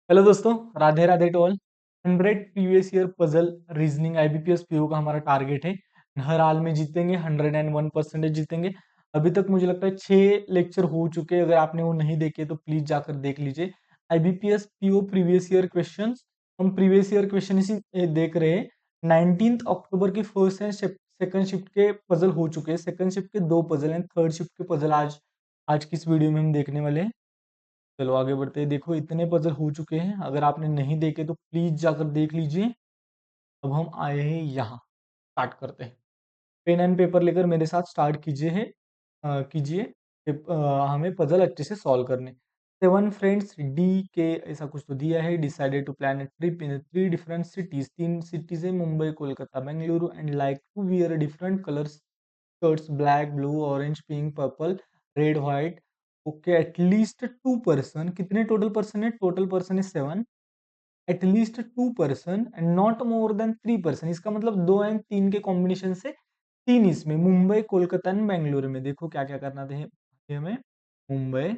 Hello दोस्तों, Radhe Radhe to all. 100 previous year puzzle reasoning IBPS PO का हमारा टारगेट है। हर हाल में जीतेंगे, 101% जीतेंगे। अभी तक मुझे लगता है 6 लेक्चर हो चुके हैं। अगर आपने वो नहीं देखे तो प्लीज जाकर देख लीजिए। IBPS PO previous year questions, हम प्रीवियस ईयर क्वेश्चन इसी देख रहे हैं। 19 अक्टूबर की फर्स्ट एंड सेकंड शिफ्ट के पजल हो चुके हैं। सेकंड शिफ्ट के 2 पजल हैं, थर्ड शिफ्ट के पजल आज आज की इस वीडियो में हम देखने वाले हैं। चलो आगे बढ़ते हैं। देखो इतने पजल हो चुके हैं, अगर आपने नहीं देखे तो प्लीज जाकर देख लीजिए। अब हम आए हैं यहाँ, स्टार्ट करते हैं। पेन एंड पेपर लेकर मेरे साथ स्टार्ट कीजिए कीजिए। हमें पजल अच्छे से सॉल्व करने। 7 फ्रेंड्स डी के ऐसा कुछ तो दिया है। Decided to plan a trip in 3 different cities. 3 cities है, Mumbai, Kolkata, Bengaluru, and like to wear different colours shirts, black, blue, orange, pink, purple, red, white. Okay, at least 2 person. कितने टोटल पर्सन है? टोटल पर्सन है 7। At least 2 person and not more than 3 person. इसका मतलब 2 and 3 के combination से 3 इसमें, Mumbai, Kolkata and Bengaluru में। देखो क्या क्या करना थे हमें। मुंबई,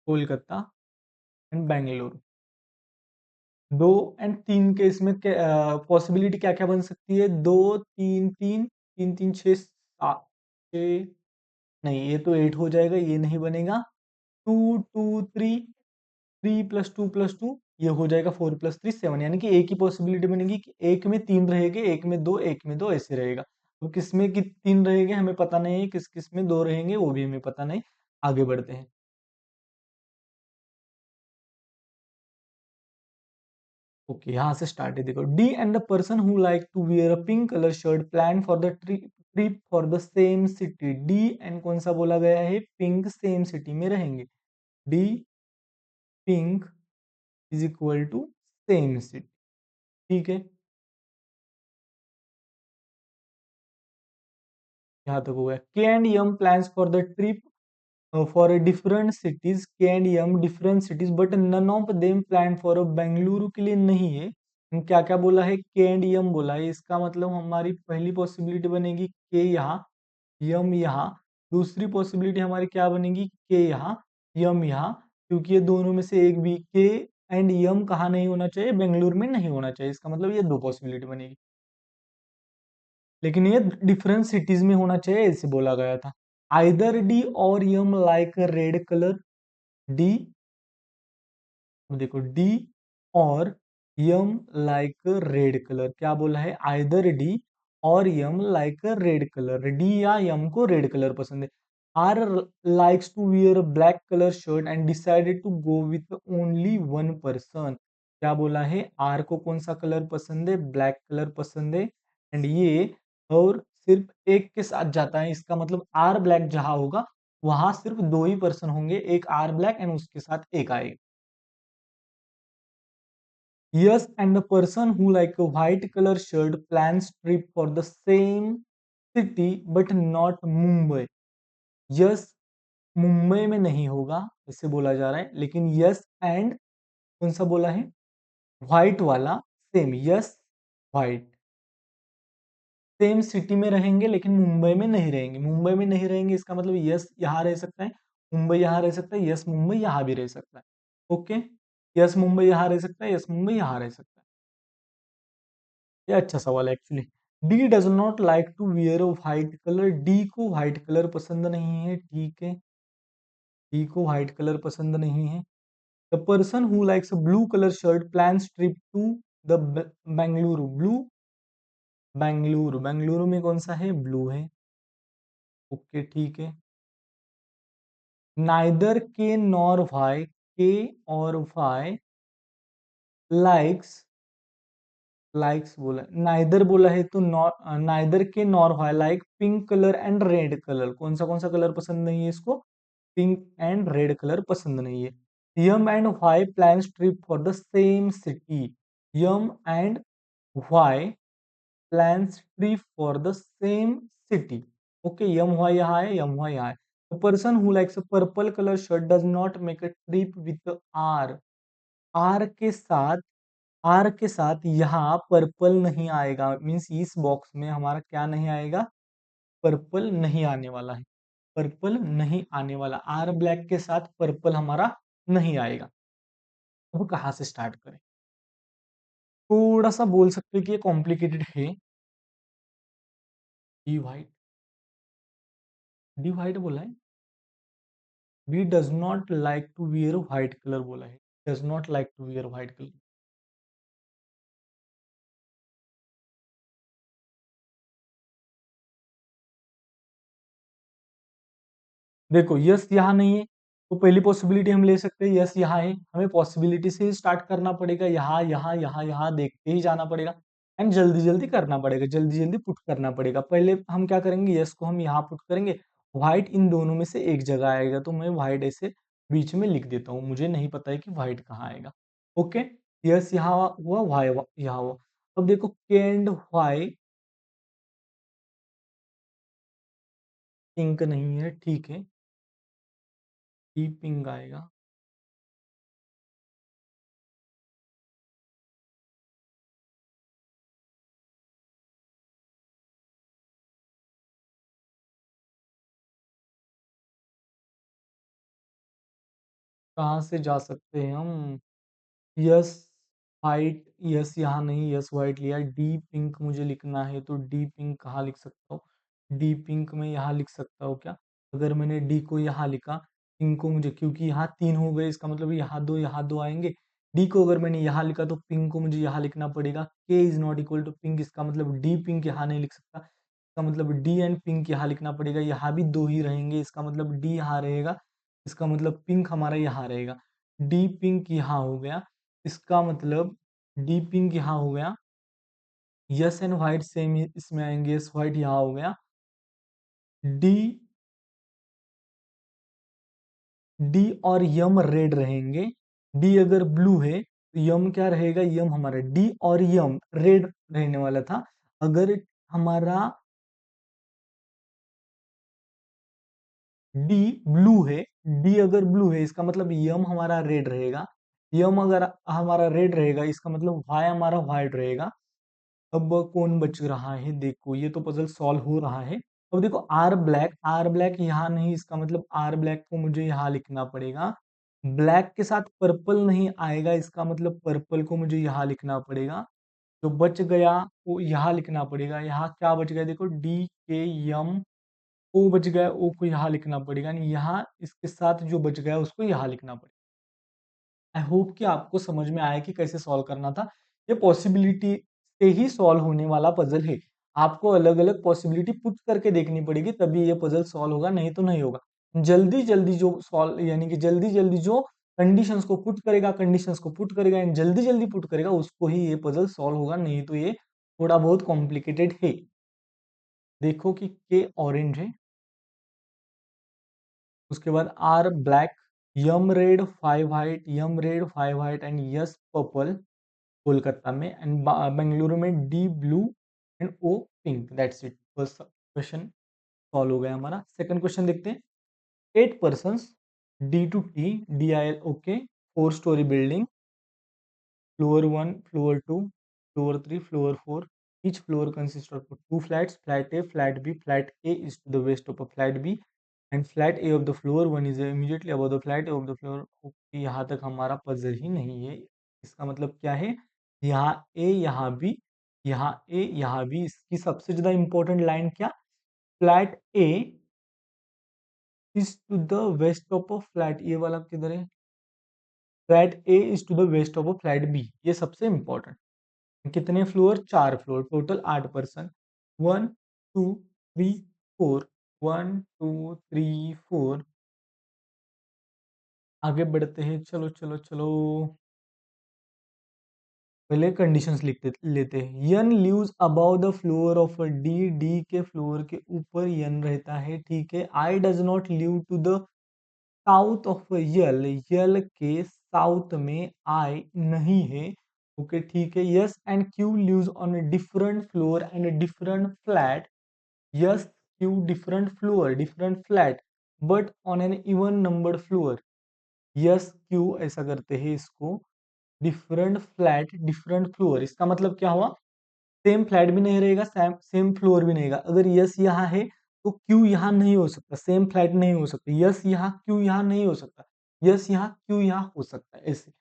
कोलकाता एंड बेंगलुरु। 2 एंड 3 के इसमें पॉसिबिलिटी क्या क्या बन सकती है? 2 3 3, 3 3 6 7 6। नहीं, ये तो 8 हो जाएगा, ये नहीं बनेगा। 2 2 3, 3 + 2 + 2, ये हो जाएगा 4 + 3 7। यानी कि एक ही पॉसिबिलिटी बनेगी कि एक में 3 रहेंगे, एक में 2, एक में 2 ऐसे रहेगा। तो किस में कि 3 रहेंगे हमें पता नहीं है, किस किस में 2 रहेंगे वो भी हमें पता नहीं। आगे बढ़ते हैं। ओके, यहाँ से स्टार्ट है। देखो, D and the person who like to wear a pink colour shirt plan for the trip for the same city. D and कौन सा बोला गया है? पिंक, सेम सिटी में रहेंगे। D pink is equal to same city. ठीक है, यहाँ तक हो गया। K and M plans for the trip for a different cities. K and M different cities but none of them plan for a Bengaluru के लिए नहीं है। क्या क्या बोला है? के एंड यम बोला है। इसका मतलब हमारी पहली पॉसिबिलिटी बनेगी के यहाँ, यम यहाँ। दूसरी पॉसिबिलिटी हमारी क्या बनेगी? के यहाँ, यम यहाँ। क्योंकि ये दोनों में से एक भी, के एंड यम कहाँ नहीं होना चाहिए? बेंगलुरु में नहीं होना चाहिए। इसका मतलब ये 2 पॉसिबिलिटी बनेगी, लेकिन ये डिफरेंट सिटीज में होना चाहिए, ऐसे बोला गया था। Either D or M like red colour. D, देखो, D or M like red colour. क्या बोला है? Either D or M like red colour. D या यम को रेड कलर पसंद है। R likes to wear black colour shirt and decided to go with only 1 person. क्या बोला है? आर को कौन सा कलर पसंद है? ब्लैक कलर पसंद है। एंड ये और सिर्फ एक के साथ जाता है। इसका मतलब आर ब्लैक जहां होगा वहां सिर्फ 2 ही पर्सन होंगे, एक आर ब्लैक एंड उसके साथ एक आएगा। Yes, and the person who like a white color shirt plans trip for the same city but not Mumbai. Yes, Mumbai में नहीं होगा ऐसे बोला जा रहा है, लेकिन यस एंड कौन सा बोला है? व्हाइट वाला। Same, yes, white. Same city में रहेंगे लेकिन मुंबई में नहीं रहेंगे। मुंबई में नहीं रहेंगे इसका मतलब यस यहाँ रह सकता है, मुंबई यहाँ रह सकता है, यस मुंबई यहाँ भी रह सकता है। ओके, यस मुंबई यहाँ रह सकता है, यस मुंबई यहाँ रह सकता है। ये अच्छा सवाल है actually. D does not like to wear a white colour. D को व्हाइट कलर पसंद नहीं है। ठीक है, डी को व्हाइट कलर पसंद नहीं है। The person who likes a blue colour shirt plans trip to the Bengaluru. Blue, Bengaluru, Bengaluru में कौन सा है? ब्लू है। ओके, ठीक है। नाइदर के नॉर वाई, के और वाई लाइक्स, लाइक्स बोला, नाइदर बोला है तो नाइदर के nor why like pink colour and red colour. कौन सा कलर पसंद नहीं है इसको? पिंक एंड रेड कलर पसंद नहीं है। M and Y plans trip for the same city. M and Y plans trip for the same city. Okay, M Y यहाँ है, यम वाई यहाँ है। The person who likes a purple colour shirt does not make a trip with R. R के साथ, are के साथ यहाँ purple नहीं आएगा। मीन्स इस बॉक्स में हमारा क्या नहीं आएगा? पर्पल नहीं आने वाला है। पर्पल नहीं आने वाला, आर ब्लैक के साथ पर्पल हमारा नहीं आएगा। अब कहाँ से स्टार्ट करें? थोड़ा सा बोल सकते हैं कि ये कॉम्प्लिकेटेड है। डी व्हाइट, डी व्हाइट बोला है, V does not like to wear white colour बोला है, does not like to wear white colour. देखो यस यहाँ नहीं है, तो पहली पॉसिबिलिटी हम ले सकते हैं यस यहाँ है, हमें पॉसिबिलिटी से ही स्टार्ट करना पड़ेगा, यहाँ यहाँ यहाँ यहाँ देखते ही जाना पड़ेगा एंड जल्दी जल्दी करना पड़ेगा, जल्दी जल्दी पुट करना पड़ेगा। पहले हम क्या करेंगे, यस को हम यहाँ पुट करेंगे, व्हाइट इन दोनों में से एक जगह आएगा, तो मैं व्हाइट ऐसे बीच में लिख देता हूँ, मुझे नहीं पता है कि व्हाइट कहाँ आएगा। ओके, यस यहाँ हुआ, वाई यहाँ हुआ। अब देखो के एंड वाई, पिंक नहीं है, ठीक है, ई पिंक आएगा। कहाँ से जा सकते हैं हम? यस वाइट, यस यहाँ नहीं, यस वाइट लिया, डी पिंक मुझे लिखना है, तो डी पिंक कहाँ लिख सकता हूँ? डी पिंक में यहाँ लिख सकता हूँ क्या? अगर मैंने डी को यहाँ लिखा, पिंक को मुझे, क्योंकि यहाँ 3 हो गए, इसका मतलब यहाँ 2 आएंगे। डी को अगर मैंने यहाँ लिखा तो पिंक को मुझे यहाँ लिखना पड़ेगा, K is not equal to pink, इसका मतलब डी पिंक यहाँ नहीं लिख सकता, इसका मतलब डी एंड पिंक यहाँ लिखना पड़ेगा, यहाँ भी 2 ही रहेंगे, इसका मतलब डी यहाँ रहेगा, इसका मतलब पिंक हमारा यहाँ रहेगा। डी पिंक यहाँ हो गया, इसका मतलब डी पिंक यहाँ हो गया, यस एंड व्हाइट सेम इसमें आएंगे, यस व्हाइट यहाँ हो गया, D, D or Yama red रहेंगे, डी अगर ब्लू है तो यम क्या रहेगा, यम हमारा, डी और यम रेड रहने वाला था। अगर हमारा डी ब्लू है, डी अगर ब्लू है इसका मतलब यम हमारा रेड रहेगा, यम अगर हमारा रेड रहेगा इसका मतलब वाई हमारा व्हाइट रहेगा। अब कौन बच रहा है, देखो ये तो पजल सॉल्व हो रहा है। अब देखो आर ब्लैक, आर ब्लैक यहाँ नहीं, इसका मतलब आर ब्लैक को मुझे यहाँ लिखना पड़ेगा, ब्लैक के साथ पर्पल नहीं आएगा, इसका मतलब पर्पल को मुझे यहाँ लिखना पड़ेगा। जो बच गया वो यहाँ लिखना पड़ेगा, यहाँ क्या बच गया, देखो डी के यम, ओ बच गया, ओ को यहाँ लिखना पड़ेगा, यानी यहाँ इसके साथ जो बच गया उसको यहाँ लिखना पड़ेगा। आई होप कि आपको समझ में आया कि कैसे सॉल्व करना था। ये पॉसिबिलिटी से ही सॉल्व होने वाला पजल है। आपको अलग-अलग पॉसिबिलिटी पुट करके देखनी पड़ेगी, तभी ये पजल सॉल्व होगा, नहीं तो नहीं होगा। जल्दी-जल्दी जो सॉल्व, यानी कि जल्दी-जल्दी जो कंडीशंस को पुट करेगा एंड जल्दी-जल्दी पुट करेगा, उसको ही ये पजल सॉल्व होगा, नहीं तो ये थोड़ा बहुत कॉम्प्लिकेटेड है। देखो कि के ऑरेंज है, उसके बाद R black, M red, five white, M red, five white and S purple Kolkata में, एंड बेंगलुरु में D blue and O pink, that's it. बस क्वेश्चन सॉल्व हो गया हमारा। सेकंड क्वेश्चन देखते हैं। 8 persons, D to T, D I L, okay, 4 story building, floor 1, floor 2, floor 3, floor 4, each floor consists of 2 flats, flat A, flat B, flat A is to the west of a flat B and flat A of the floor 1 is immediately above the flat A of the floor। Okay, यहाँ तक हमारा puzzle ही नहीं है। इसका मतलब क्या है, यहाँ ए, यहाँ बी, यहाँ ए, यहाँ बी, इसकी सबसे ज्यादा इंपॉर्टेंट लाइन क्या, flat A is to the west of a flat, ये वाला किधर है, flat A is to the west of a flat B, ये सबसे इंपॉर्टेंट। कितने फ्लोर, 4 फ्लोर, टोटल 8 पर्सन, 1 2 3 4, 1 2 3 4। आगे बढ़ते हैं, चलो चलो चलो, पहले कंडीशंस लिखते लेते हैं। N lives above the floor of D, D के फ्लोर के ऊपर यन रहता है, ठीक है। I does not live to the south of L, L के साउथ में आई नहीं है, ओके ठीक है। S and Q lives on a different floor and different flat, S Q different floor different flat but on an even number floor, S Q ऐसा करते हैं इसको, डिफरेंट फ्लैट डिफरेंट फ्लोर, इसका मतलब क्या हुआ, सेम फ्लैट भी नहीं रहेगा, सेम फ्लोर भी नहीं रहेगा। अगर यस यहाँ है तो क्यू यहाँ नहीं हो सकता, सेम फ्लैट नहीं हो सकता, यस यहाँ क्यू यहाँ नहीं हो सकता, यस यहाँ क्यू यहाँ हो सकता है ऐसे।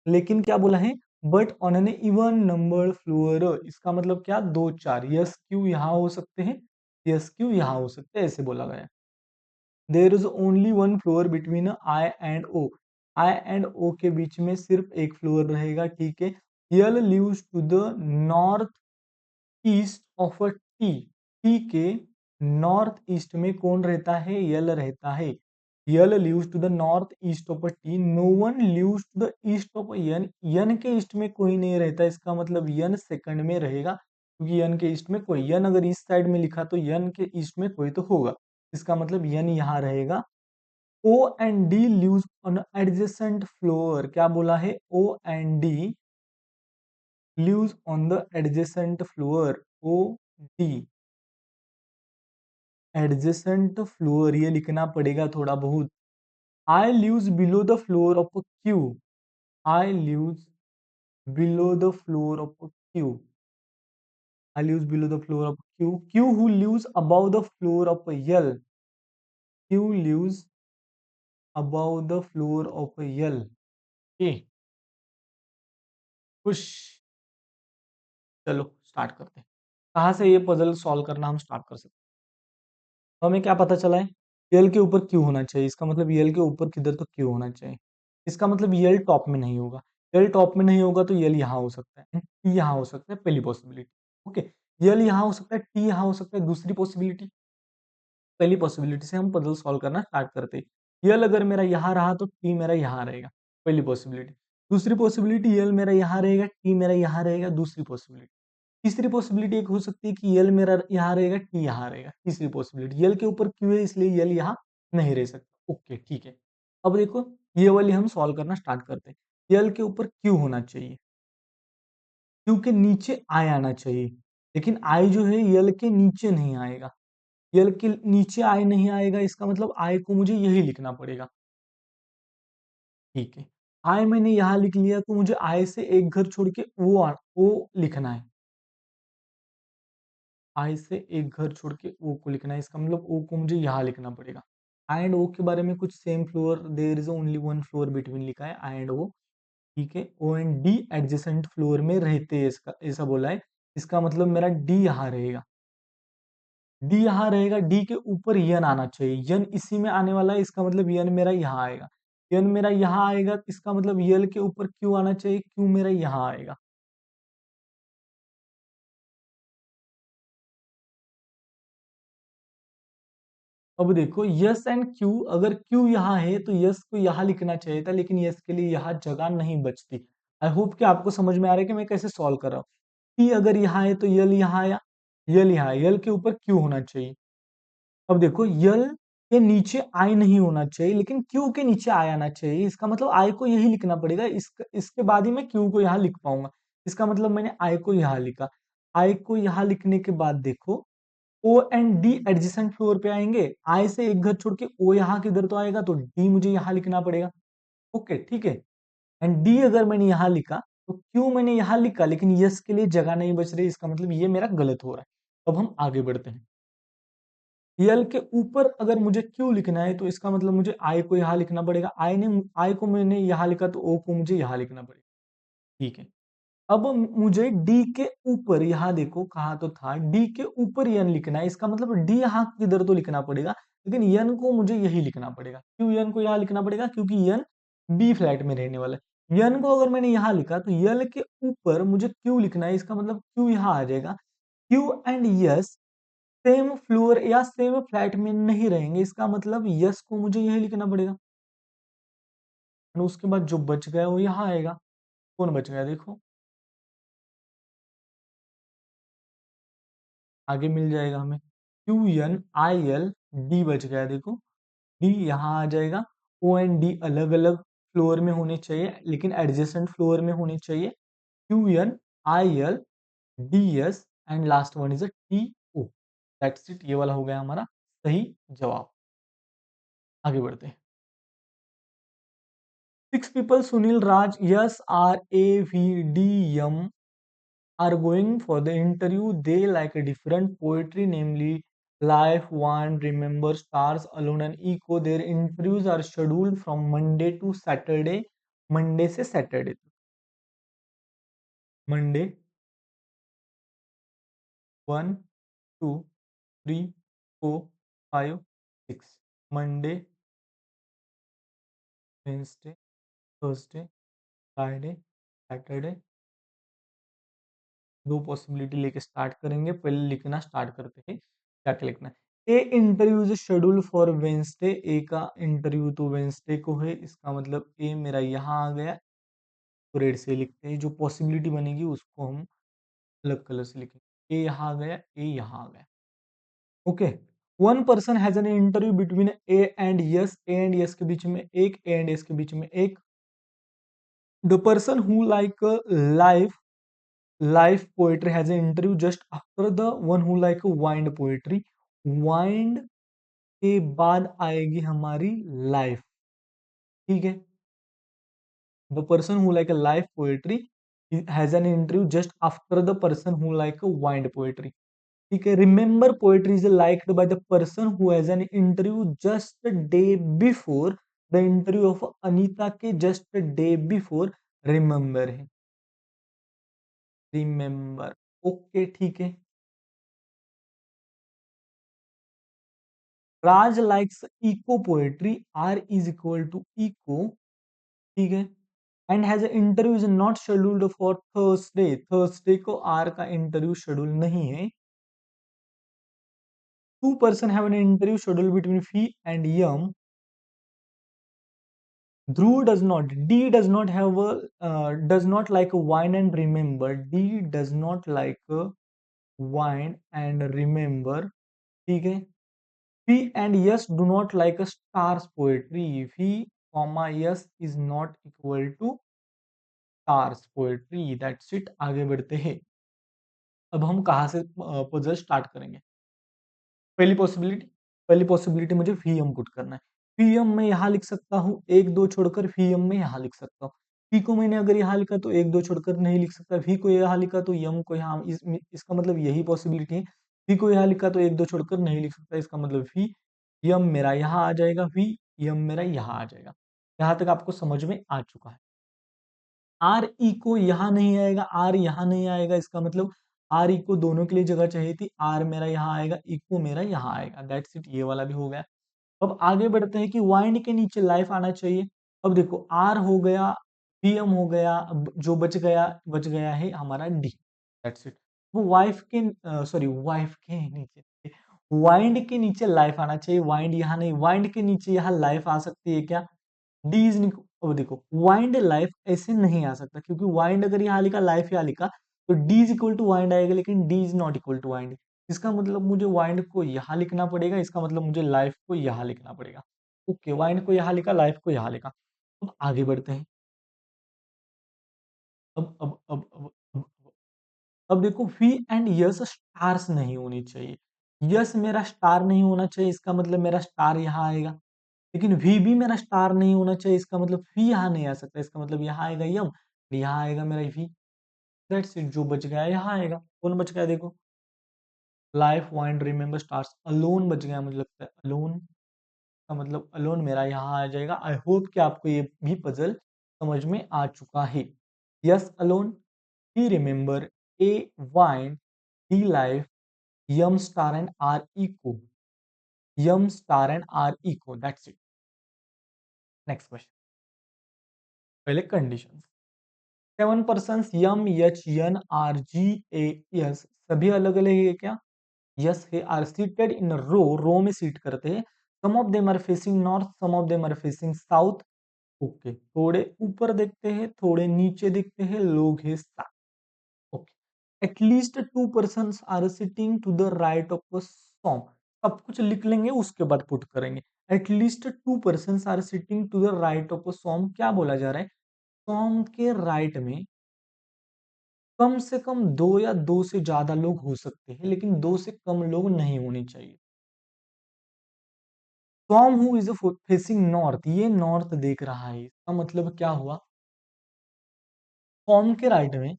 लेकिन क्या बोला है, but on an even number floor, इसका मतलब क्या, दो चार, यस क्यू यहाँ हो सकते हैं, यस क्यू यहाँ हो सकते हैं, ऐसे बोला गया है। There is only one floor between I and O, I and O के बीच में सिर्फ एक फ्लोर रहेगा, ठीक है। L lives to the north east of a T, T के नॉर्थ ईस्ट में कौन रहता है, यल रहता है। L lives to the north east of a T, no one lives to the east of N, N के east में कोई नहीं रहता, इसका मतलब यन सेकंड में रहेगा, क्योंकि यन के ईस्ट में कोई, यन अगर ईस्ट साइड में लिखा तो यन के ईस्ट में कोई तो होगा, इसका मतलब यन यहाँ रहेगा। O and D lives on adjacent floor, क्या बोला है, O and D lives on the adjacent floor, O D adjacent floor, ये लिखना पड़ेगा थोड़ा बहुत। I lives below the floor of Q, I lives below the floor of Q, I lives below the floor of Q, Q who lives above the floor of L, Q lives above the floor of L, okay. खुश, चलो start करते हैं। कहाँ से ये puzzle solve करना हम start कर सकते हैं। तो हमें क्या पता चला है, यल के ऊपर क्यू होना चाहिए, इसका मतलब यल के ऊपर किधर तो क्यू होना चाहिए, इसका मतलब यल टॉप में नहीं होगा, यल टॉप में नहीं होगा तो यल यहाँ हो सकता है, टी यहाँ हो सकता है, पहली पॉसिबिलिटी, ओके। यल यहाँ हो सकता है, टी यहाँ हो सकता है, दूसरी पॉसिबिलिटी, पहली पॉसिबिलिटी से हम पजल सॉल्व करना स्टार्ट करते हैं। यल अगर मेरा यहाँ रहा तो टी मेरा यहाँ रहेगा, पहली पॉसिबिलिटी। दूसरी पॉसिबिलिटी, यल मेरा यहाँ रहेगा, टी मेरा यहाँ रहेगा, दूसरी पॉसिबिलिटी। तीसरी पॉसिबिलिटी एक हो सकती है कि यल मेरा यहाँ रहेगा, टी यहाँ रहेगा, तीसरी पॉसिबिलिटी। यल के ऊपर क्यू है इसलिए यल यहाँ नहीं रह सकता, ओके ठीक है। अब देखो ये वाली हम सॉल्व करना स्टार्ट करते हैं। यल के ऊपर क्यू होना चाहिए, क्यू के नीचे आई आना चाहिए, लेकिन आई जो है यल के नीचे नहीं आएगा, यल के नीचे आई नहीं आएगा, इसका मतलब आई को मुझे यही लिखना पड़ेगा, ठीक है। आई मैंने यहाँ लिख लिया तो मुझे आई से एक घर छोड़ के ओ लिखना है, आई से एक घर छोड़ के ओ को लिखना है, इसका मतलब ओ को मुझे यहाँ लिखना पड़ेगा। आई एंड ओ के बारे में कुछ same floor, there is only one floor between लिखा है, आई एंड ओ, ठीक है। O and D adjacent floor में रहते हैं, इसका ऐसा बोला है, इसका मतलब मेरा डी यहाँ रहेगा, डी यहाँ रहेगा, डी के ऊपर यन आना चाहिए, यन इसी में आने वाला है, इसका मतलब यन मेरा यहाँ आएगा, यन मेरा यहाँ आएगा, इसका मतलब यल के ऊपर क्यू आना चाहिए, क्यू मेरा यहाँ आएगा। अब देखो यस एंड क्यू, अगर क्यू यहाँ है तो यस को यहाँ लिखना चाहिए था, लेकिन यस के लिए यहाँ जगह नहीं बचती। आई होप कि आपको समझ में आ रहा है कि मैं कैसे सॉल्व कर रहा हूँ। टी अगर यहाँ है तो यल यहाँ आया, यल यहाँ आया, यल के ऊपर क्यू होना चाहिए। अब देखो यल के नीचे आई नहीं होना चाहिए, लेकिन क्यू के नीचे आई आना चाहिए, इसका मतलब आई को यही लिखना पड़ेगा, इसके बाद ही मैं क्यू को यहाँ लिख पाऊंगा, इसका मतलब मैंने आई को यहाँ लिखा। आई को यहाँ लिखने के बाद देखो O and D adjacent floor पे आएंगे, आई से एक घर छोड़ के ओ यहाँ किधर तो आएगा, तो डी मुझे यहाँ लिखना पड़ेगा, ओके ठीक है। एंड डी अगर मैंने यहाँ लिखा तो क्यू मैंने यहाँ लिखा, लेकिन यस के लिए जगह नहीं बच रही, इसका मतलब ये मेरा गलत हो रहा है। अब हम आगे बढ़ते हैं। यल के ऊपर अगर मुझे क्यू लिखना है तो इसका मतलब मुझे आई को यहाँ लिखना पड़ेगा, आई को मैंने यहाँ लिखा तो ओ को मुझे यहाँ लिखना पड़ेगा, ठीक है। अब मुझे डी के ऊपर, यहाँ देखो कहाँ तो था, डी के ऊपर यन लिखना है, इसका मतलब डी यहाँ किधर तो लिखना पड़ेगा, लेकिन यन को मुझे यही लिखना पड़ेगा। क्यों यन को यहाँ लिखना पड़ेगा, क्योंकि यन बी फ्लैट में रहने वाला है। यन को अगर मैंने यहाँ लिखा तो यल के ऊपर मुझे क्यू लिखना है, इसका मतलब क्यू यहाँ आ जाएगा। Q and yes same floor या सेम फ्लैट में नहीं रहेंगे, इसका मतलब यस को मुझे यही लिखना पड़ेगा, और उसके बाद जो बच गया वो यहाँ आएगा। कौन बच गया देखो, आगे मिल जाएगा हमें, Q N I L D बच गया देखो, डी यहाँ आ जाएगा। ओ एंड डी अलग अलग फ्लोर में होने चाहिए, लेकिन एडजेसेंट फ्लोर में होने चाहिए। Q N I L D S and last one is a T O, that's it, ये वाला हो गया हमारा सही जवाब। आगे बढ़ते हैं। Six people Sunil Raj S R A V D M are going for the interview, they like a different poetry, namely life one remember stars alone and echo their interviews are scheduled from Monday to Saturday, Monday से Saturday, Monday 1 2 3 4 5 6, Monday Wednesday Thursday Friday Saturday. दो possibility लेके start करेंगे, पहले लिखना start करते हैं क्या क्या लिखना है। A interview is schedule for Wednesday, A का इंटरव्यू तो वेंसडे को है, इसका मतलब ए मेरा यहाँ आ गया, तो रेड से लिखते हैं, जो पॉसिबिलिटी बनेगी उसको हम अलग कलर से लिखेंगे। ए यहाँ आ गया, ए यहाँ आ गया। Okay, one person has an interview between A and yes, A and yes के बीच में एक, ए एंड यस के बीच में एक। The person who like life life poetry has an interview just after the one who like wind poetry, wind के बाद आएगी हमारी लाइफ, ठीक है। The person who like a life poetry has an interview just after the person who like wind poetry, ठीक है। Remember poetry is liked by the person who has an interview just day before, the interview of Anita के just day before remember है, remember. Okay ठीक है। Raj likes echo poetry, R is equal to echo, ठीक है। And has interview is not scheduled for Thursday, Thursday को R का interview schedule नहीं है। Two person have an interview schedule between P and M, Dhruv does not, D does not have does not like wine and remember, D does not like wine and remember, ठीक है। P and yes do not like stars poetry, फी comma S is not equal to stars poetry, that's it. आगे बढ़ते हैं। अब हम कहाँ से पजल स्टार्ट करेंगे। पहली पॉसिबिलिटी, पहली पॉसिबिलिटी मुझे वी एम पुट करना है। वी एम मैं यहाँ लिख सकता हूँ, एक दो छोड़कर वी एम में यहाँ लिख सकता हूँ। पी को मैंने अगर यहाँ लिखा तो एक दो छोड़कर नहीं लिख सकता, वी को यहाँ लिखा तो यम को यहाँ, इसका मतलब यही पॉसिबिलिटी है। वी को यहाँ लिखा तो एक दो छोड़कर नहीं लिख सकता, इसका मतलब वी यम मेरा यहाँ आ जाएगा, वी यम मेरा यहाँ आ जाएगा। यहाँ तक आपको समझ में आ चुका है। आर ई को यहाँ नहीं आएगा, आर यहाँ नहीं आएगा, इसका मतलब आर ई को दोनों के लिए जगह चाहिए थी, आर मेरा यहाँ आएगा, इको मेरा यहाँ आएगा, दैट्स इट। ये वाला भी हो गया। अब आगे बढ़ते हैं कि वाइंड के नीचे लाइफ आना चाहिए। अब देखो आर हो गया, पी एम हो गया, अब जो बच गया है हमारा डी, दैट्स इट। वो वाइफ के सॉरी वाइफ के नीचे, वाइंड के नीचे लाइफ आना चाहिए, वाइंड यहाँ नहीं, वाइंड के नीचे यहाँ लाइफ आ सकती है क्या, डी इज, अब देखो वाइंड लाइफ ऐसे नहीं आ सकता, क्योंकि वाइंड अगर यहाँ लिखा लाइफ यहाँ लिखा तो D is equal to wind आएगा, लेकिन D is not equal to wind. इसका मतलब मुझे वाइंड को यहाँ लिखना पड़ेगा, इसका मतलब मुझे लाइफ को यहाँ लिखना पड़ेगा। ओके, वाइंड को यहाँ लिखा, लाइफ को यहाँ लिखा। अब आगे बढ़ते हैं। अब देखो वी एंड यस स्टार्स नहीं होनी चाहिए, यस मेरा स्टार नहीं होना चाहिए, इसका मतलब मेरा स्टार यहाँ आएगा। लेकिन वी भी मेरा स्टार नहीं होना चाहिए, इसका मतलब वी यहाँ नहीं आ सकता, इसका मतलब यहाँ आएगा यम, यहाँ आएगा मेरा वी, दैट्स इट। जो बच गया यहाँ आएगा। कौन बच गया देखो, life wind remember stars, alone बच गया, मुझे लगता है अलोन का मतलब अलोन मेरा यहाँ आ जाएगा। आई होप कि आपको ये भी पजल समझ में आ चुका है। S alone, H remember, A wind, D life, M star and R echo, M star and R echo, that's it. Next question, पहले conditions. 7 person M H N R G A S सभी अलग अलग है क्या, yes है। Are seated in रो, रो में seat करते हैं। Some of them are facing north, some of them are facing south. Okay, थोड़े ऊपर देखते हैं, थोड़े नीचे देखते हैं, लोग है सात। Okay, at least 2 person are sitting to the right of A some, सब कुछ लिख लेंगे उसके बाद पुट करेंगे। At least 2 person are sitting to the right of A some, क्या बोला जा रहा है, सॉम के राइट में कम से कम दो या दो से ज्यादा लोग हो सकते हैं, लेकिन दो से कम लोग नहीं होने चाहिए। Tom who is facing north, ये नॉर्थ देख रहा है, इसका मतलब क्या हुआ, टॉम के राइट में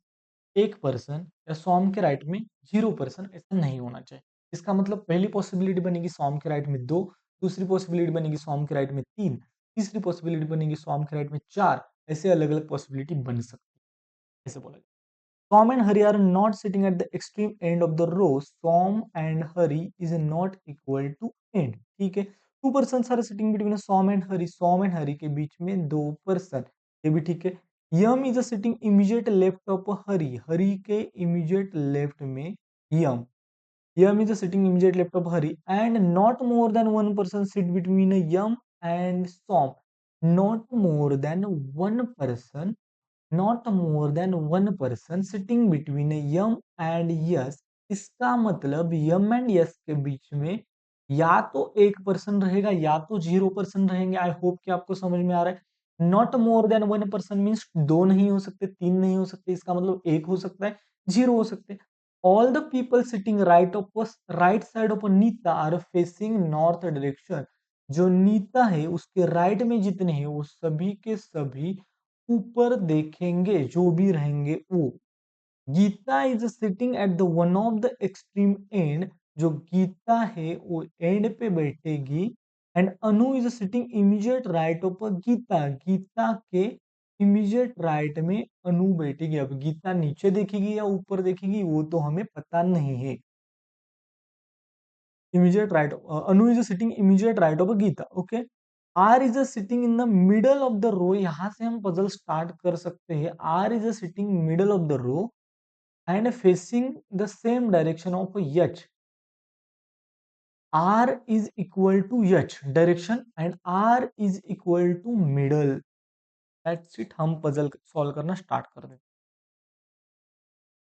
एक पर्सन या सॉम के राइट में 0 पर्सन, ऐसा नहीं होना चाहिए। इसका मतलब पहली पॉसिबिलिटी बनेगी सॉम के राइट में 2, दूसरी पॉसिबिलिटी बनेगी सॉम के राइट में 3, तीसरी पॉसिबिलिटी बनेगी सॉम के राइट में 4, ऐसे अलग-अलग पॉसिबिलिटी बन सकती है, ऐसे बोला जाए। Tom and Hari are not sitting at the extreme end of the row. Tom and Hari is not equal to end. ठीक है, two persons are sitting between Tom and Hari. Tom and Hari के बीच में दो person, ये भी ठीक है। Yam is sitting immediate left of Hari. Hari के immediate left में Yam. Yam is sitting immediate left of Hari, and not more than one person sit between Yam and Tom. Not more than one person, not more than one person sitting between M and S. इसका मतलब यम and yes के बीच में या तो एक person रहेगा या तो 0 पर्सन रहेंगे। आई होप कि आपको समझ में आ रहा है। Not more than one person means दो नहीं हो सकते, तीन नहीं हो सकते, इसका मतलब एक हो सकता है, 0 हो सकते। All the people sitting right side of Nita are facing north direction. जो नीता है उसके राइट में जितने हैं वो सभी के सभी ऊपर देखेंगे, जो भी रहेंगे वो। Gita is sitting at the one of the extreme end. जो गीता है वो एंड पे बैठेगी। And Anu is sitting immediate right of Gita. Gita के इमीडिएट राइट में अनु बैठेगी। अब गीता नीचे देखेगी या ऊपर देखेगी वो तो हमें पता नहीं है। Immediate right, Anu is sitting immediate right of Gita. Okay, R is sitting in the middle of the row. यहां से हम पजल स्टार्ट कर सकते हैं। R is sitting middle of the row and facing the same direction of H. R is equal to H direction and R is equal to middle. That's it. हम puzzle solve करना start कर दें।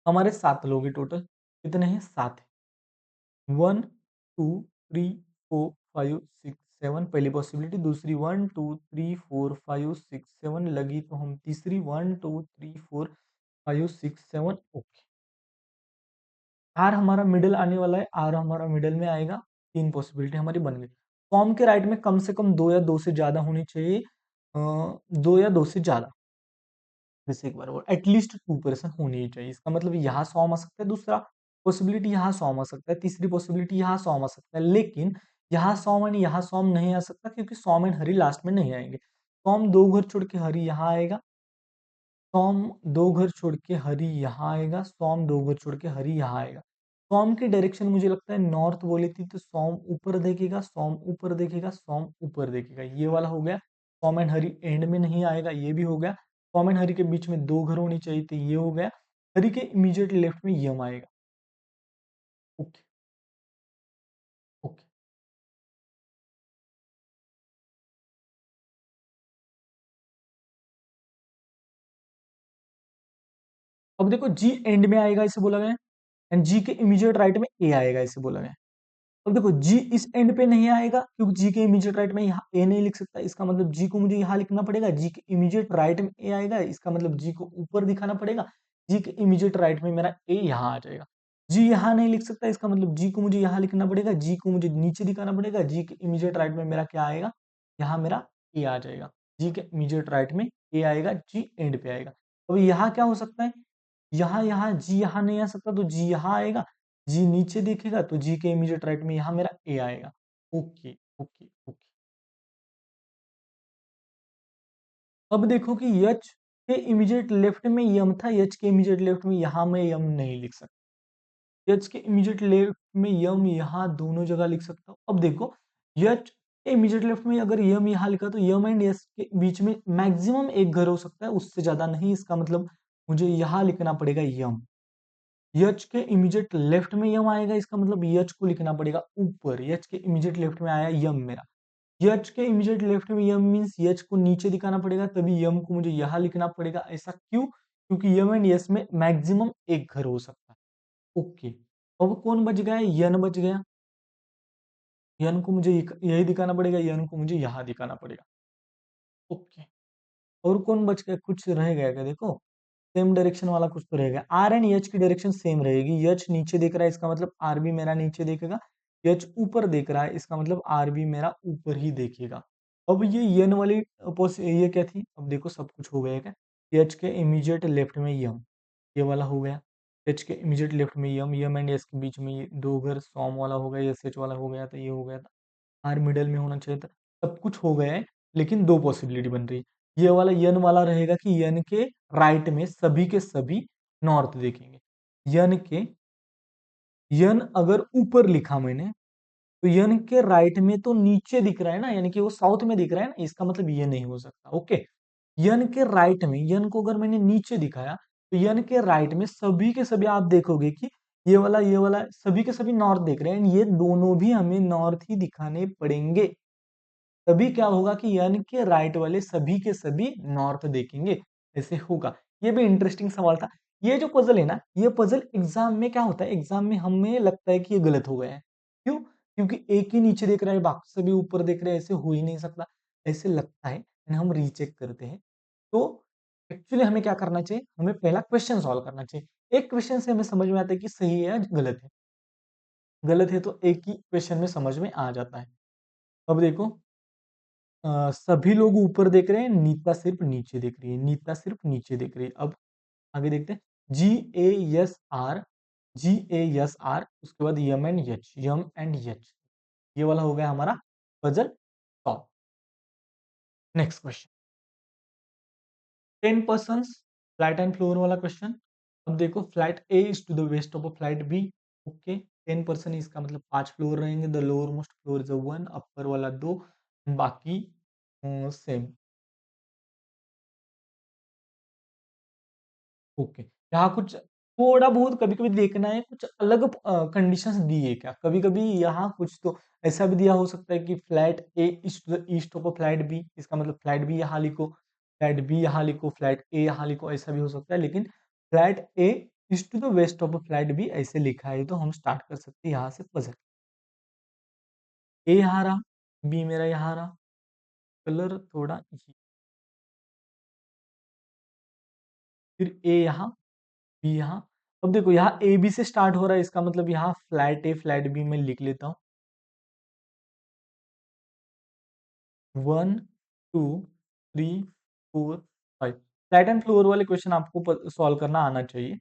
हमारे 7 लोग हैं total. कितने हैं? 7 है। 1 2 3 4 5 6 7 पहली पॉसिबिलिटी। दूसरी 1 2 3 4 5 6 7 लगी तो हम तीसरी 1 2 3 4 5 6 7। ओके, आर हमारा मिडिल आने वाला है। आर हमारा मिडिल में आएगा। 3 पॉसिबिलिटी हमारी बन गई। फॉर्म के राइट में कम से कम 2 या 2 से ज्यादा होनी चाहिए। 2 या 2 से ज्यादा, जैसे एक बार वो एटलीस्ट 2 पर्सन होनी ही चाहिए। इसका मतलब यहाँ 100 आ सकता है, दूसरा पॉसिबिलिटी यहाँ 100 आ सकता है, तीसरी पॉसिबिलिटी यहाँ 100 आ सकता है। लेकिन यहाँ 100 एंड यहाँ 100 नहीं आ सकता क्योंकि सॉम एंड हरी लास्ट में नहीं आएंगे। सॉम 2 घर छोड़ के हरी यहाँ आएगा। सॉम 2 घर छोड़ के हरी यहाँ आएगा। सॉम 2 घर छोड़ के हरी यहाँ आएगा। सॉम की डायरेक्शन मुझे लगता है नॉर्थ बोली थी, तो सॉम ऊपर देखेगा, सॉम ऊपर देखेगा, सॉम ऊपर देखेगा। ये वाला हो गया। सॉम एंड हरी एंड में नहीं आएगा, ये भी हो गया। सॉम एंड हरी के बीच में 2 घर होनी चाहिए थी, ये हो गया। हरी के इमीडिएट लेफ्ट में यम आएगा। Okay okay. अब देखो जी एंड में आएगा इसे बोला गया, एंड जी के इमीडिएट राइट में ए आएगा इसे बोला गया। अब देखो जी इस एंड पे नहीं आएगा क्योंकि जी के इमीडिएट राइट में यहाँ ए नहीं लिख सकता। इसका मतलब जी को मुझे यहाँ लिखना पड़ेगा। जी के इमीडिएट राइट में ए आएगा, इसका मतलब जी को ऊपर दिखाना पड़ेगा। जी के इमीडिएट राइट में मेरा ए यहाँ आ जाएगा। जी यहाँ नहीं लिख सकता, इसका मतलब जी को मुझे यहाँ लिखना पड़ेगा। जी को मुझे नीचे दिखाना पड़ेगा। जी के इमीडिएट राइट में मेरा क्या आएगा? यहाँ मेरा ए आ जाएगा। जी के इमीडिएट राइट में ए आएगा, जी एंड पे आएगा। अब यहाँ क्या हो सकता है? यहाँ यहाँ जी यहाँ नहीं आ सकता तो जी यहाँ आएगा। जी नीचे देखेगा तो जी के इमीडिएट राइट में यहाँ मेरा ए आएगा। Okay okay okay. अब देखो कि यच के इमीडिएट लेफ्ट में यम था, यच के इमीडिएट लेफ्ट में यहाँ मैं यम नहीं लिख सकता। यच के इमीडिएट लेफ्ट में यम यहाँ दोनों जगह लिख सकता हूँ। अब देखो यच के इमीडिएट लेफ्ट में अगर यम यहाँ लिखा तो यम एंड यस के बीच में मैक्सिमम एक घर हो सकता है, उससे ज्यादा नहीं। इसका मतलब मुझे यहाँ लिखना पड़ेगा यम। यच के इमीडिएट लेफ्ट में यम आएगा, इसका मतलब यच को लिखना पड़ेगा ऊपर। यच के इमीडिएट लेफ्ट में आया यम मेरा। यच के इमीडिएट लेफ्ट में यम मीन्स यच को नीचे दिखाना पड़ेगा, तभी यम को मुझे यहाँ लिखना पड़ेगा। ऐसा क्यों? क्योंकि यम एंड यस में मैक्सिमम एक घर हो सकता है। ओके, अब कौन बच गया? यन बच गया। यन को मुझे यही दिखाना पड़ेगा, यन को मुझे यहाँ दिखाना पड़ेगा। ओके, और कौन बच गया? कुछ रह गया क्या? देखो सेम डायरेक्शन वाला कुछ तो रहेगा। आर एंड एच की डायरेक्शन सेम रहेगी। एच नीचे देख रहा है, इसका मतलब आर भी मेरा नीचे देखेगा। एच ऊपर देख रहा है, इसका मतलब आर भी मेरा ऊपर ही देखेगा। अब ये यन वाली ये क्या थी? अब देखो सब कुछ हो गया क्या? एच के इमीडिएट लेफ्ट में यम, ये वाला हो गया। एच के इमीडिएट लेफ्ट में यम एंड एस के बीच में ये दो घर सॉम वाला हो गया, एस एच वाला हो गया था, ये हो गया था, आर मिडल में होना चाहिए था। सब कुछ हो गया है, लेकिन दो पॉसिबिलिटी बन रही है। ये वाला यन वाला रहेगा कि यन के राइट में सभी के सभी नॉर्थ देखेंगे। यन के यन अगर ऊपर लिखा मैंने, तो यन के राइट में तो नीचे दिख रहा है ना, यानी कि वो साउथ में दिख रहा है ना, इसका मतलब ये नहीं हो सकता। ओके, यन के राइट में, यन को अगर मैंने नीचे दिखाया, तो यन के राइट में सभी के सभी आप देखोगे कि ये वाला सभी के सभी नॉर्थ देख रहे हैं, ये दोनों भी हमें नॉर्थ ही दिखाने पड़ेंगे। तभी क्या होगा कि यन के राइट वाले सभी के सभी नॉर्थ देखेंगे, ऐसे होगा। ये भी इंटरेस्टिंग सवाल था। ये जो पजल है ना, ये पजल एग्जाम में क्या होता है, एग्जाम में हमें लगता है कि ये गलत हो गया है। क्यों? क्योंकि एक ही नीचे देख रहा है, बाकी सभी ऊपर देख रहे हैं, ऐसे हो ही नहीं सकता। ऐसे लगता है, and हम रीचेक करते हैं। तो एक्चुअली हमें क्या करना चाहिए, हमें पहला क्वेश्चन सॉल्व करना चाहिए। एक क्वेश्चन से हमें समझ में आता है कि सही है या गलत है। गलत है तो एक ही क्वेश्चन में समझ में आ जाता है। अब देखो, सभी लोग ऊपर देख रहे हैं, नीता सिर्फ नीचे देख रही है, नीता सिर्फ नीचे देख रही है। अब आगे देखते हैं, G A S R, G A S R, उसके बाद यम एंड यच, यम एंड यच, ये वाला हो गया हमारा puzzle solve. Next question, 10 persons flat and floor वाला क्वेश्चन। अब देखो, flat A is to the west of flat B. Okay, 10 person इसका मतलब 5 फ्लोर रहेंगे। The lower most floor is 1, upper वाला 2, बाकी सेम। ओके, यहाँ कुछ थोड़ा बहुत कभी-कभी देखना है, कुछ अलग कंडीशंस दी है क्या? कभी-कभी यहाँ कुछ तो ऐसा भी दिया हो सकता है कि flat A is to the east of a flat B, इसका मतलब फ्लैट बी यहाँ लिखो, फ्लैट बी यहाँ लिखो, फ्लैट ए यहाँ लिखो, ऐसा भी हो सकता है। लेकिन flat A is to the west of a flat B ऐसे लिखा है, तो हम स्टार्ट कर सकते हैं यहाँ से पजल। ए यहाँ रहा, बी मेरा यहाँ रहा, कलर थोड़ा ये, फिर ए यहाँ, बी यहाँ। अब देखो, यहाँ ए बी से स्टार्ट हो रहा है, इसका मतलब यहाँ फ्लैट ए फ्लैट बी में लिख लेता हूँ। 1, 2, 3, 4, 5। फ्लैट एंड फ्लोर वाले क्वेश्चन आपको सॉल्व करना आना चाहिए।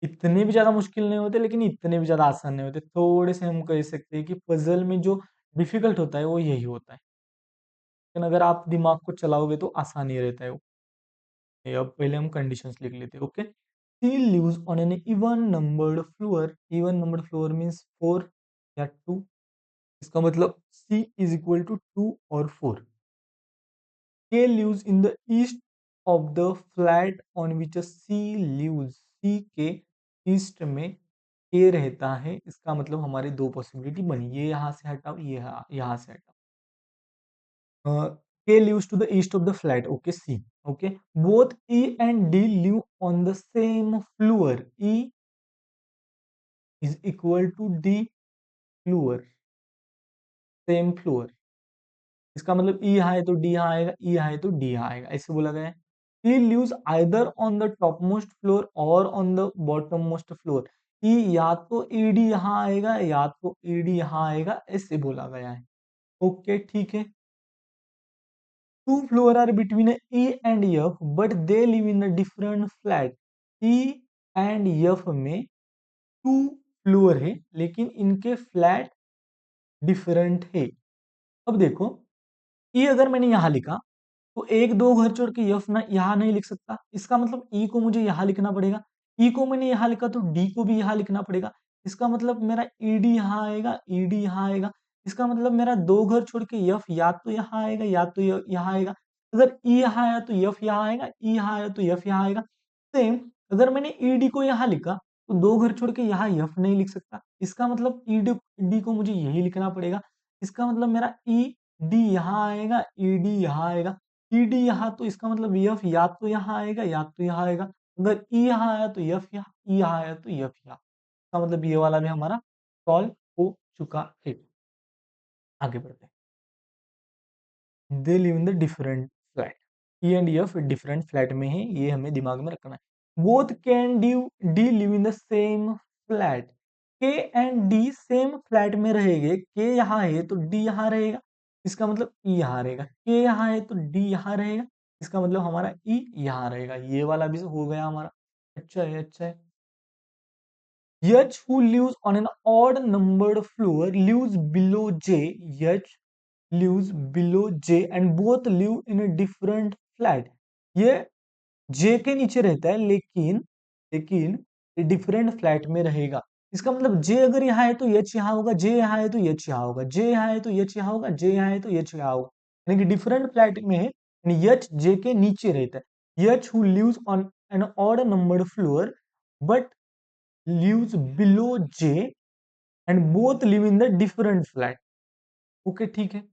इतने भी ज्यादा मुश्किल नहीं होते, लेकिन इतने भी ज्यादा आसान नहीं होते। थोड़े से हम कह सकते हैं कि पजल में जो डिफिकल्ट होता है वो यही होता है, लेकिन अगर आप दिमाग को चलाओगे तो आसान ही रहता है वो। अब पहले हम कंडीशंस लिख लेते हैं। Okay, C lives on an even numbered floor. Even numbered floor means 4 या 2, इसका मतलब सी इज इक्वल टू 2 और 4। K lives in the east of the flat on which C lives. C के ईस्ट में K रहता है, इसका मतलब हमारी दो पॉसिबिलिटी बनी। ये यहाँ से हटाओ, ये यहाँ से हटाओ। K lives to the east of the flat. Okay, C. Okay, both E and D live on the same floor. E is equal to D floor, same floor. इसका मतलब ई यहाँ है तो डी यहाँ आएगा, ई यहाँ है तो डी यहाँ आएगा, ऐसे बोला गया है। He lives either on the top most floor और on the bottom most floor. E या तो ईडी यहाँ आएगा या तो ईडी यहाँ आएगा, ऐसे बोला गया है। ओके, ठीक है। Two floor are between E and F but they live in a different flat. E and F में टू फ्लोर है, लेकिन इनके फ्लैट डिफरेंट है। अब देखो, ई अगर मैंने यहाँ लिखा, तो 1-2 घर छोड़ के यफ ना यहाँ नहीं लिख सकता। इसका मतलब ई को मुझे यहाँ लिखना पड़ेगा। ई को मैंने यहाँ लिखा तो डी को भी यहाँ लिखना पड़ेगा। इसका मतलब मेरा ईडी यहाँ आएगा, ईडी यहाँ आएगा। इसका मतलब मेरा 2 घर छोड़ के यफ या तो यहाँ आएगा या तो यहाँ आएगा। अगर ई यहाँ आया तो यफ यहाँ आएगा, ई यहाँ आया तो यफ यहाँ आएगा। सेम, अगर मैंने ईडी को यहाँ लिखा, तो 2 घर छोड़ के यहाँ यफ नहीं लिख सकता। इसका मतलब ईडी डी को मुझे यही लिखना पड़ेगा। इसका मतलब मेरा ई डी यहाँ आएगा, ईडी यहाँ आएगा। ईडी यहाँ, तो इसका मतलब एफ या तो यहाँ आएगा या तो यहाँ आएगा। अगर ई यहाँ आया तो एफ यहाँ, ई यहाँ आया तो एफ यहाँ। इसका मतलब ये वाला भी हमारा सॉल्व हो चुका है। आगे बढ़ते हैं। दे live in the different flat. E and F different flat में है, ये हमें दिमाग में रखना है। Both can D live in the same flat. के एंड डी सेम फ्लैट में रहेंगे। के यहाँ है तो डी यहाँ रहेगा, इसका मतलब ई यहाँ रहेगा। के यहाँ है तो डी यहाँ रहेगा, इसका मतलब हमारा ई यहाँ रहेगा। ये वाला भी हो गया हमारा। अच्छा है, अच्छा है। H who lives on an odd numbered floor lives below J. H lives below J and both live in a different flat. ये J के नीचे रहता है लेकिन ये डिफरेंट फ्लैट में रहेगा। इसका मतलब J अगर यहाँ है तो H यहाँ होगा, J यहाँ है तो H यहाँ होगा, J यहाँ है तो H यहाँ होगा, J यहाँ है तो H यहाँ होगा। यानी कि डिफरेंट फ्लैट में है, यानी H J के नीचे रहता है। H who lives on an odd numbered floor but lives below J and both live in the different flat. Okay ठीक है,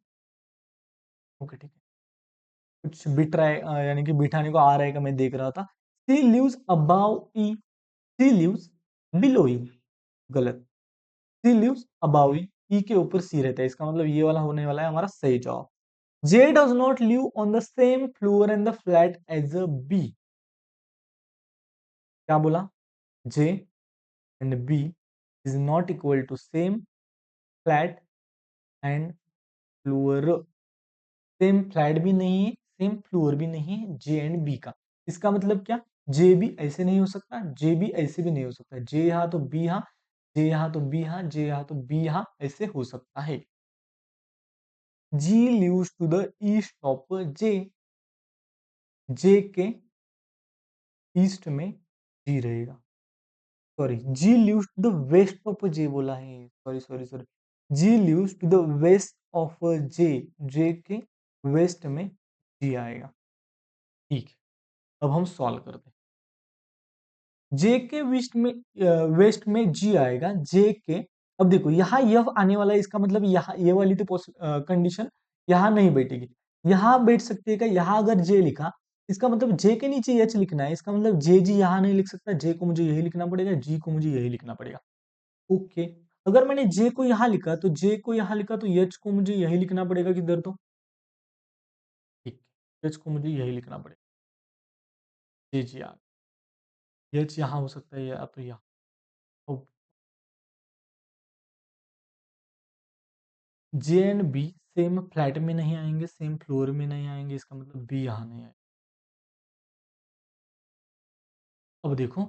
ओके ठीक है। कुछ बिट रहा है यानी कि बिठाने को आ रहा है कि मैं देख रहा था। C lives above E, C lives below E, गलत। सी लिव्स अबाउ ई के ऊपर सी रहता है, इसका मतलब ये वाला होने वाला है हमारा सही जवाब। J does not live on the same floor and the flat as a B. क्या बोला? J and B is not equal to same flat and floor. Same flat भी नहीं है, सेम फ्लोर भी नहीं है जे एंड बी का। इसका मतलब क्या? जे भी ऐसे नहीं हो सकता, जे भी ऐसे भी नहीं हो सकता। जे यहाँ तो बी यहाँ, जे यहाँ तो बी यहाँ, जे यहाँ तो बी यहाँ, ऐसे हो सकता है। G lives to the east of J, J के ईस्ट में जी रहेगा। Sorry, G lives to the west of J बोला है, sorry sorry sorry. G lives to the west of J, J के वेस्ट में जी आएगा। ठीक है, अब हम सॉल्व करते हैं। जे के वेस्ट में जी आएगा, जे के। अब देखो यहाँ यह आने वाला है, इसका मतलब यहाँ ये वाली तो कंडीशन यहाँ नहीं बैठेगी। यहाँ बैठ सकती है क्या? यहाँ अगर जे लिखा, इसका मतलब जे के नीचे एच लिखना है, इसका मतलब जे जी यहाँ नहीं लिख सकता, जे को मुझे यही लिखना पड़ेगा, जी को मुझे यही लिखना पड़ेगा। ओके, अगर मैंने जे को यहाँ लिखा तो जे को यहाँ लिखा तो एच को मुझे यही लिखना पड़ेगा किधर तो। ठीक, एच को मुझे यही लिखना पड़ेगा। जी जी यार, एच यहाँ हो सकता है या तो यहाँ। जे एंड बी सेम फ्लैट में नहीं आएंगे, सेम फ्लोर में नहीं आएंगे, इसका मतलब बी यहाँ नहीं आएगा। अब देखो,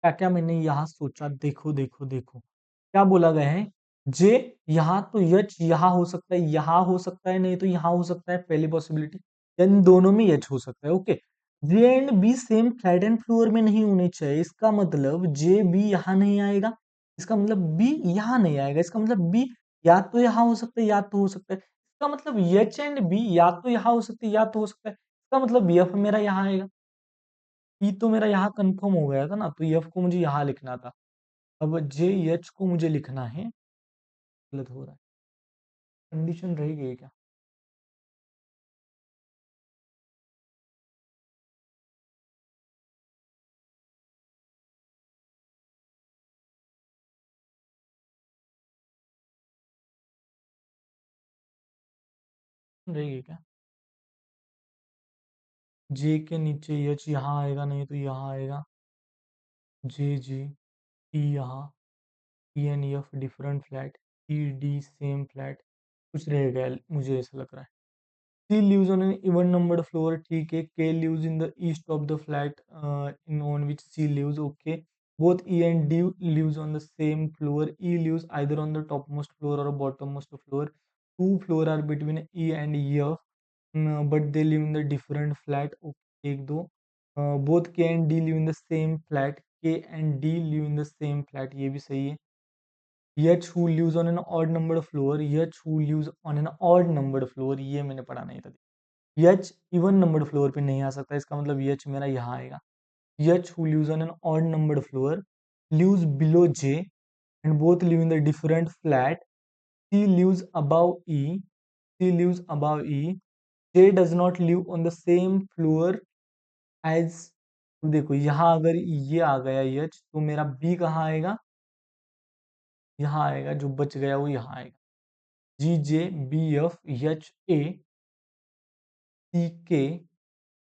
क्या क्या मैंने यहाँ सोचा, देखो देखो देखो, क्या बोला गया है? जे यहाँ तो यच यहाँ हो सकता है, यहाँ हो सकता है, नहीं तो यहाँ हो सकता है, पहली पॉसिबिलिटी। इन दोनों में यच हो सकता है। Okay, J and B same flat and floor में नहीं होने चाहिए, इसका मतलब जे बी यहाँ नहीं आएगा, इसका मतलब बी यहाँ नहीं आएगा, इसका मतलब बी या तो यहाँ हो सकता है या तो हो सकता है, इसका मतलब एच एंड बी या तो यहाँ हो सकती है या तो हो सकता है, इसका मतलब एफ मेरा यहाँ आएगा। ई तो मेरा यहाँ कंफर्म हो गया था ना, तो एफ को मुझे यहाँ लिखना था। अब जे एच को मुझे लिखना है, गलत हो रहा है। कंडीशन रह गई क्या? रह गई क्या? जे के नीचे एच यहाँ आएगा, नहीं तो यहाँ आएगा। जे जी टी यहाँ, T N F different flat, E D same flat, कुछ रह गया मुझे ऐसा लग रहा है। C lives on an even numbered floor, ठीक है। K lives in the east of the flat in on which C lives, okay. Both E and D lives on the same floor. E lives either on the topmost floor or bottommost floor. Two floor are between E and F, but they live in the different flat. Okay, एक दो। Both K and D live in the same flat. K and D live in the same flat, ये भी सही है। H who lives on an odd numbered floor, H who lives on an odd numbered floor, ये मैंने पढ़ा नहीं था। H even numbered floor पे नहीं आ सकता, इसका मतलब एच मेरा यहाँ आएगा। H who lives on an odd numbered floor lives below J and both live in the different flat. C lives above E, C lives above E. J does not live on the same floor as. देखो यहाँ अगर ये आ गया H तो मेरा B कहाँ आएगा? यहाँ आएगा, जो बच गया वो यहाँ आएगा। G J B F H A C K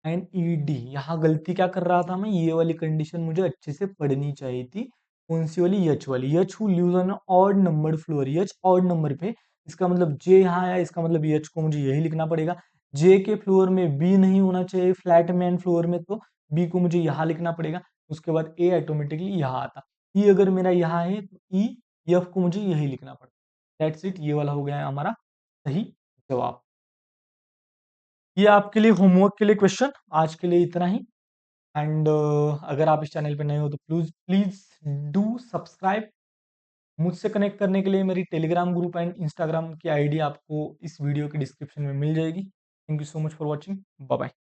and E D. यहाँ गलती क्या कर रहा था मैं? ये वाली कंडीशन मुझे अच्छे से पढ़नी चाहिए थी, कौन सी वाली? एच वाली। H who lives on odd numbered floor, H odd number पे, इसका मतलब जे यहाँ आया, इसका मतलब एच को मुझे यही लिखना पड़ेगा। जे के फ्लोर में बी नहीं होना चाहिए, फ्लैट मैन फ्लोर में, तो बी को मुझे यहाँ लिखना पड़ेगा। उसके बाद ए ऑटोमेटिकली यहाँ आता। ई अगर मेरा यहाँ है तो ई, एफ को मुझे यही लिखना पड़ेगा। दैट्स इट, ये वाला हो गया है हमारा सही जवाब। ये आपके लिए होमवर्क के लिए क्वेश्चन, आज के लिए इतना ही। एंड अगर आप इस चैनल पे नए हो तो प्लीज प्लीज डू सब्सक्राइब। मुझसे कनेक्ट करने के लिए मेरी टेलीग्राम ग्रुप एंड इंस्टाग्राम की आईडी आपको इस वीडियो के डिस्क्रिप्शन में मिल जाएगी। Thank you so much for watching. Bye bye.